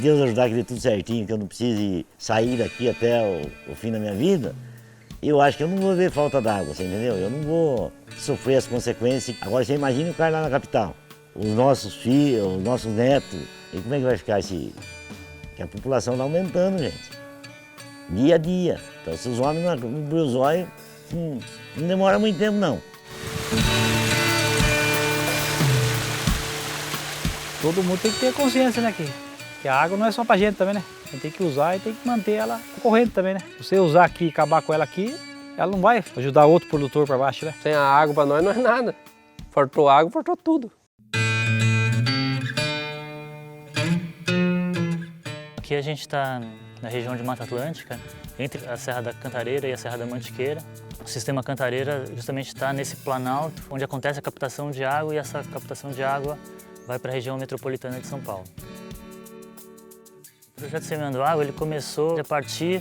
Deus ajudar que dê tudo certinho, que eu não precise sair daqui até o fim da minha vida, eu acho que eu não vou ver falta d'água, você entendeu? Eu não vou sofrer as consequências. Agora você imagina o cara lá na capital, os nossos filhos, os nossos netos, e como é que vai ficar esse... Que a população está aumentando, gente, dia a dia. Então se os homens não abrirem os olhos, não demora muito tempo não. Todo mundo tem que ter consciência, né, que a água não é só pra gente também, né? A gente tem que usar e tem que manter ela corrente também, né? Se você usar aqui e acabar com ela aqui, ela não vai ajudar outro produtor para baixo, né? Sem a água para nós não é nada. Faltou água, faltou tudo. Aqui a gente está na região de Mata Atlântica, entre a Serra da Cantareira e a Serra da Mantiqueira. O sistema Cantareira justamente está nesse planalto onde acontece a captação de água e essa captação de água vai para a região metropolitana de São Paulo. O projeto Semeando Água ele começou a partir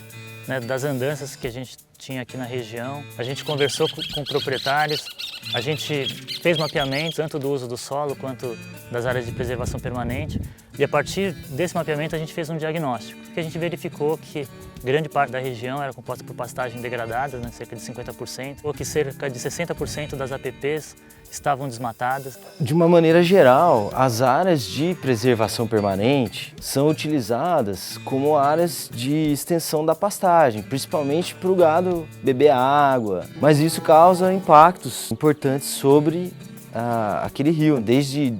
das andanças que a gente tinha aqui na região. A gente conversou com proprietários, a gente fez mapeamentos tanto do uso do solo quanto das áreas de preservação permanente e a partir desse mapeamento a gente fez um diagnóstico, que a gente verificou que grande parte da região era composta por pastagem degradada, cerca de 50%, ou que cerca de 60% das APPs estavam desmatadas. De uma maneira geral, as áreas de preservação permanente são utilizadas como áreas de extensão da pastagem, principalmente para o gado beber água. Mas isso causa impactos importantes sobre aquele rio, desde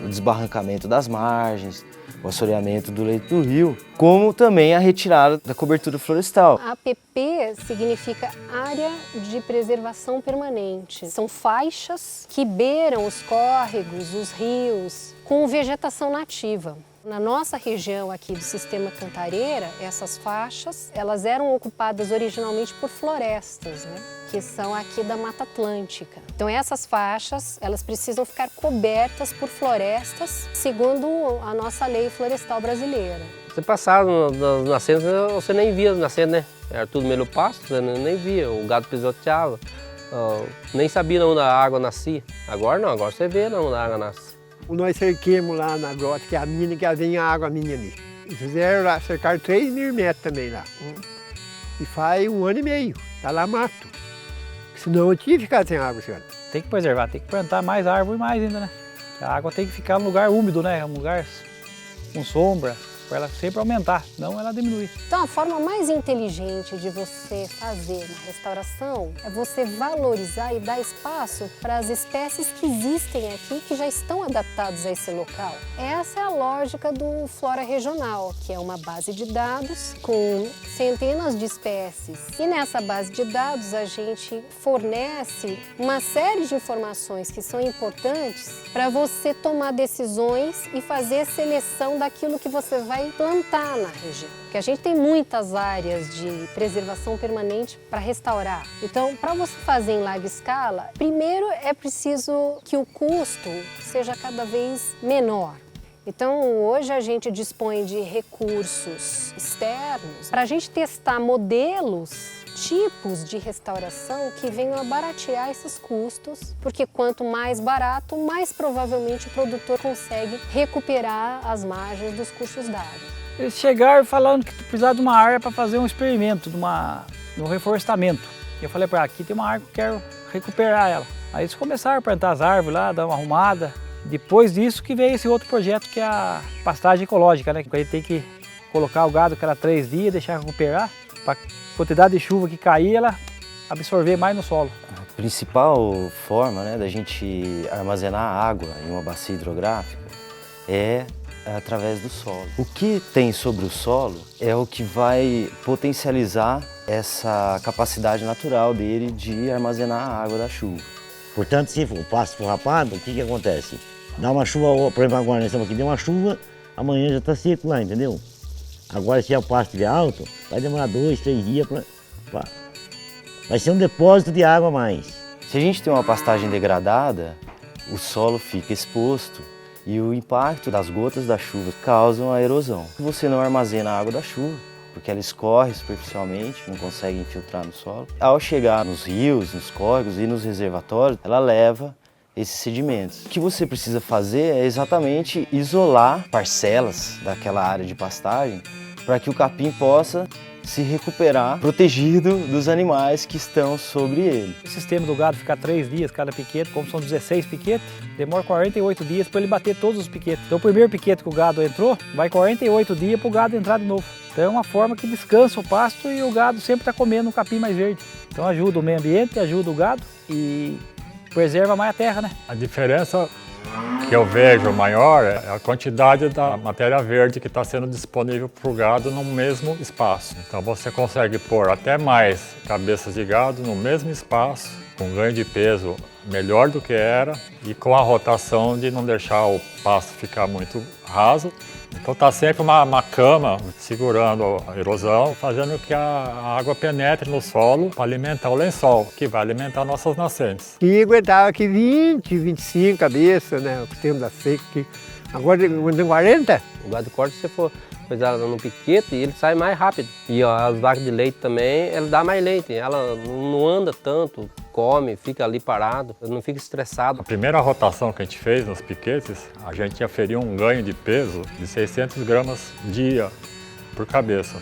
o desbarrancamento das margens, o assoreamento do leito do rio, como também a retirada da cobertura florestal. APP significa Área de Preservação Permanente. São faixas que beiram os córregos, os rios, com vegetação nativa. Na nossa região aqui do Sistema Cantareira, essas faixas, elas eram ocupadas originalmente por florestas, né? Que são aqui da Mata Atlântica. Então essas faixas, elas precisam ficar cobertas por florestas, segundo a nossa lei florestal brasileira. Você passava nas nascentes, você nem via as nascentes, né? Era tudo meio pasto, você nem via, o gado pisoteava, nem sabia onde a água nascia. Agora não, agora você vê onde a água nasce. Nós cerquemos lá na grota, que é a mina, que vem a água minha ali. E fizeram lá, cercaram 3.000 metros também lá. E faz 1 ano e meio, tá lá mato. Senão eu tinha ficado sem água esse ano. Tem que preservar, tem que plantar mais árvore mais ainda, né? A água tem que ficar num lugar úmido, né? Um lugar com sombra, para ela sempre aumentar, não ela diminuir. Então a forma mais inteligente de você fazer uma restauração é você valorizar e dar espaço para as espécies que existem aqui, que já estão adaptadas a esse local. Essa é a lógica do Flora Regional, que é uma base de dados com centenas de espécies. E nessa base de dados a gente fornece uma série de informações que são importantes para você tomar decisões e fazer seleção daquilo que você vai plantar na região. Porque a gente tem muitas áreas de preservação permanente para restaurar. Então, para você fazer em larga escala, primeiro é preciso que o custo seja cada vez menor. Então, hoje a gente dispõe de recursos externos para a gente testar modelos, tipos de restauração que venham a baratear esses custos, porque quanto mais barato, mais provavelmente o produtor consegue recuperar as margens dos custos dados. Eles chegaram falando que precisavam de uma área para fazer um experimento, de um reflorestamento. Eu falei para aqui tem uma área que eu quero recuperar ela. Aí eles começaram a plantar as árvores lá, dar uma arrumada. Depois disso que veio esse outro projeto que é a pastagem ecológica, né? Que a gente tem que colocar o gado cada 3 dias, deixar recuperar, para a quantidade de chuva que cair, ela absorver mais no solo. A principal forma, né, da gente armazenar água em uma bacia hidrográfica é através do solo. O que tem sobre o solo é o que vai potencializar essa capacidade natural dele de armazenar a água da chuva. Portanto, se o pasto for rapado, o que acontece? Dá uma chuva, por exemplo, agora nós estamos aqui, deu uma chuva, amanhã já está seco lá, entendeu? Agora, se o pasto estiver alto, vai demorar 2, 3 dias para... Vai ser um depósito de água a mais. Se a gente tem uma pastagem degradada, o solo fica exposto e o impacto das gotas da chuva causam a erosão. Você não armazena a água da chuva, porque ela escorre superficialmente, não consegue infiltrar no solo. Ao chegar nos rios, nos córregos e nos reservatórios, ela leva esses sedimentos. O que você precisa fazer é exatamente isolar parcelas daquela área de pastagem para que o capim possa se recuperar protegido dos animais que estão sobre ele. O sistema do gado ficar 3 dias cada piquete, como são 16 piquetes, demora 48 dias para ele bater todos os piquetes. Então o primeiro piquete que o gado entrou, vai 48 dias para o gado entrar de novo. Então é uma forma que descansa o pasto e o gado sempre está comendo um capim mais verde. Então ajuda o meio ambiente, ajuda o gado e preserva mais a terra, né? A diferença que eu vejo maior é a quantidade da matéria verde que está sendo disponível para o gado no mesmo espaço. Então você consegue pôr até mais cabeças de gado no mesmo espaço, com ganho de peso melhor do que era e com a rotação de não deixar o pasto ficar muito raso. Então está sempre uma cama segurando a erosão, fazendo que a água penetre no solo para alimentar o lençol, que vai alimentar nossas nascentes. E aguentava aqui 20, 25 cabeças, né? O tempo da seca. Agora tem 40. O gado corte, se você for coisar no piquete, ele sai mais rápido. E ó, as vacas de leite também, ela dá mais leite. Ela não anda tanto, come, fica ali parado, não fica estressado. A primeira rotação que a gente fez nos piquetes, a gente aferiu um ganho de peso de 600 gramas dia por cabeça.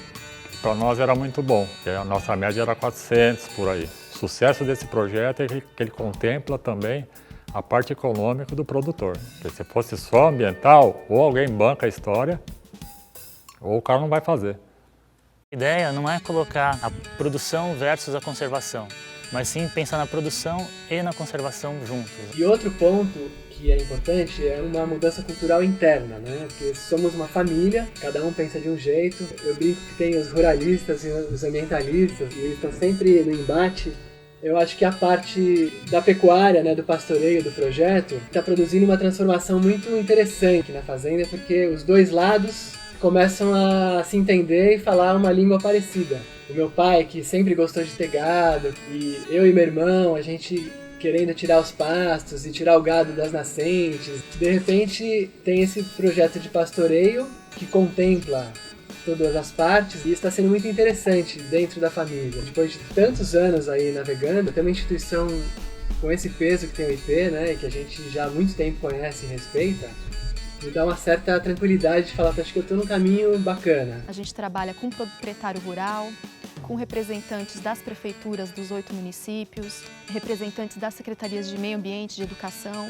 Para nós era muito bom, porque a nossa média era 400 por aí. O sucesso desse projeto é que ele contempla também a parte econômica do produtor. Porque se fosse só ambiental, ou alguém banca a história, ou o cara não vai fazer. A ideia não é colocar a produção versus a conservação, mas sim pensar na produção e na conservação juntos. E outro ponto que é importante é uma mudança cultural interna, né? Porque somos uma família, cada um pensa de um jeito. Eu brinco que tem os ruralistas e os ambientalistas, e eles estão sempre no embate. Eu acho que a parte da pecuária, né, do pastoreio do projeto, está produzindo uma transformação muito interessante na fazenda, porque os dois lados começam a se entender e falar uma língua parecida. O meu pai, que sempre gostou de ter gado, e eu e meu irmão, a gente querendo tirar os pastos e tirar o gado das nascentes. De repente tem esse projeto de pastoreio que contempla todas as partes e está sendo muito interessante dentro da família. Depois de tantos anos aí navegando, tem uma instituição com esse peso que tem o IP, né, que a gente já há muito tempo conhece e respeita, me dá uma certa tranquilidade de falar, acho que eu estou num caminho bacana. A gente trabalha com proprietário rural, com representantes das prefeituras dos 8 municípios, representantes das secretarias de meio ambiente e de educação,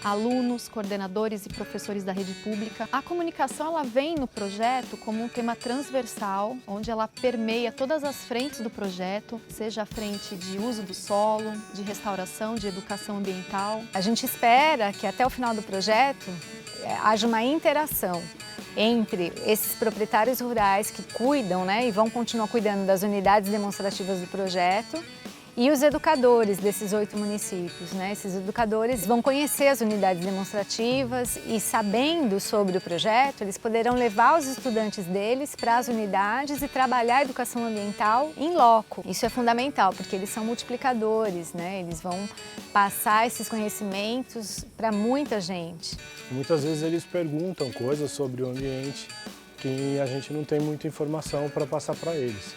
alunos, coordenadores e professores da rede pública. A comunicação ela vem no projeto como um tema transversal, onde ela permeia todas as frentes do projeto, seja a frente de uso do solo, de restauração, de educação ambiental. A gente espera que até o final do projeto haja uma interação entre esses proprietários rurais que cuidam, né, e vão continuar cuidando das unidades demonstrativas do projeto, e os educadores desses 8 municípios, né? Esses educadores vão conhecer as unidades demonstrativas e, sabendo sobre o projeto, eles poderão levar os estudantes deles para as unidades e trabalhar a educação ambiental em loco. Isso é fundamental, porque eles são multiplicadores, né? Eles vão passar esses conhecimentos para muita gente. Muitas vezes eles perguntam coisas sobre o ambiente que a gente não tem muita informação para passar para eles.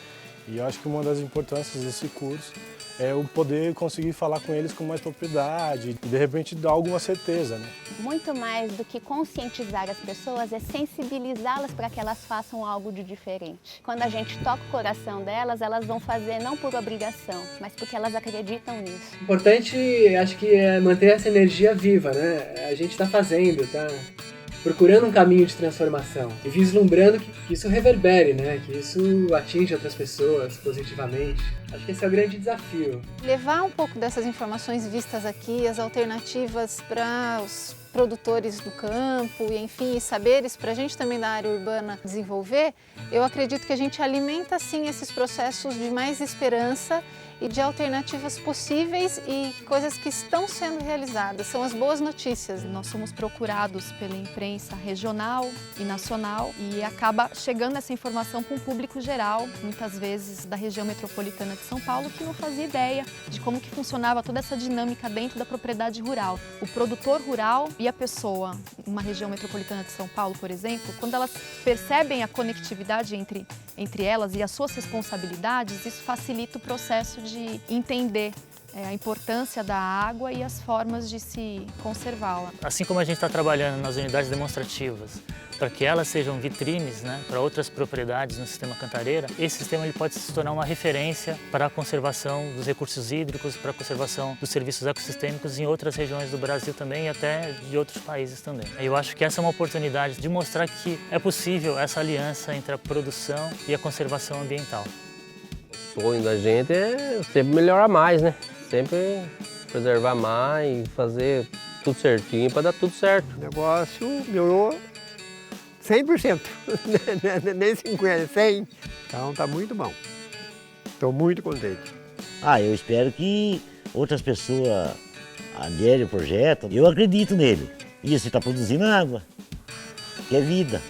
E eu acho que uma das importâncias desse curso é o poder conseguir falar com eles com mais propriedade e, de repente, dar alguma certeza, né? Muito mais do que conscientizar as pessoas é sensibilizá-las para que elas façam algo de diferente. Quando a gente toca o coração delas, elas vão fazer não por obrigação, mas porque elas acreditam nisso. Importante, acho que é manter essa energia viva, né? A gente está fazendo, tá procurando um caminho de transformação e vislumbrando que isso reverbere, né? Que isso atinja outras pessoas positivamente. Acho que esse é o grande desafio. Levar um pouco dessas informações vistas aqui, as alternativas para os produtores do campo e, enfim, saberes para a gente também da área urbana desenvolver, eu acredito que a gente alimenta, sim, esses processos de mais esperança e de alternativas possíveis e coisas que estão sendo realizadas. São as boas notícias. Nós somos procurados pela imprensa regional e nacional e acaba chegando essa informação com o público geral, muitas vezes da região metropolitana de São Paulo, que não fazia ideia de como que funcionava toda essa dinâmica dentro da propriedade rural. O produtor rural e a pessoa, uma região metropolitana de São Paulo, por exemplo, quando elas percebem a conectividade entre elas e as suas responsabilidades, isso facilita o processo de entender a importância da água e as formas de se conservá-la. Assim como a gente está trabalhando nas unidades demonstrativas, para que elas sejam vitrines, né, para outras propriedades no sistema Cantareira, esse sistema ele pode se tornar uma referência para a conservação dos recursos hídricos, para a conservação dos serviços ecossistêmicos em outras regiões do Brasil também e até de outros países também. Eu acho que essa é uma oportunidade de mostrar que é possível essa aliança entre a produção e a conservação ambiental. O sonho da gente é sempre melhorar mais, né? Sempre preservar mais, fazer tudo certinho para dar tudo certo. O negócio melhorou 100%, nem 50%, 100%. Então tá muito bom. Estou muito contente. Eu espero que outras pessoas aderem ao projeto. Eu acredito nele. E você está produzindo água, que é vida.